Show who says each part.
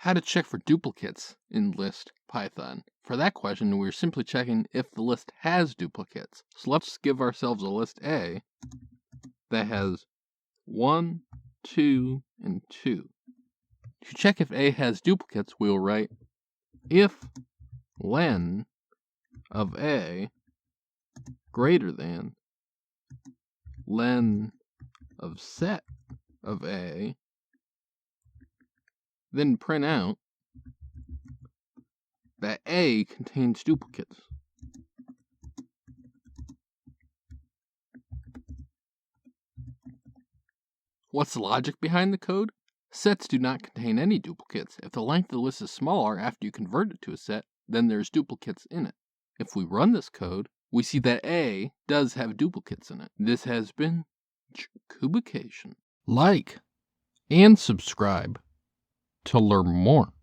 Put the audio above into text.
Speaker 1: How to check for duplicates in list Python. For that question, we're simply checking if the list has duplicates. So let's give ourselves a list A that has 1, 2, and 2. To check if A has duplicates, we'll write if len of A greater than len of set of A, then print out that A contains duplicates. What's the logic behind the code? Sets do not contain any duplicates. If the length of the list is smaller after you convert it to a set, then there's duplicates in it. If we run this code, we see that A does have duplicates in it. This has been Jakubication. Like and subscribe to learn more.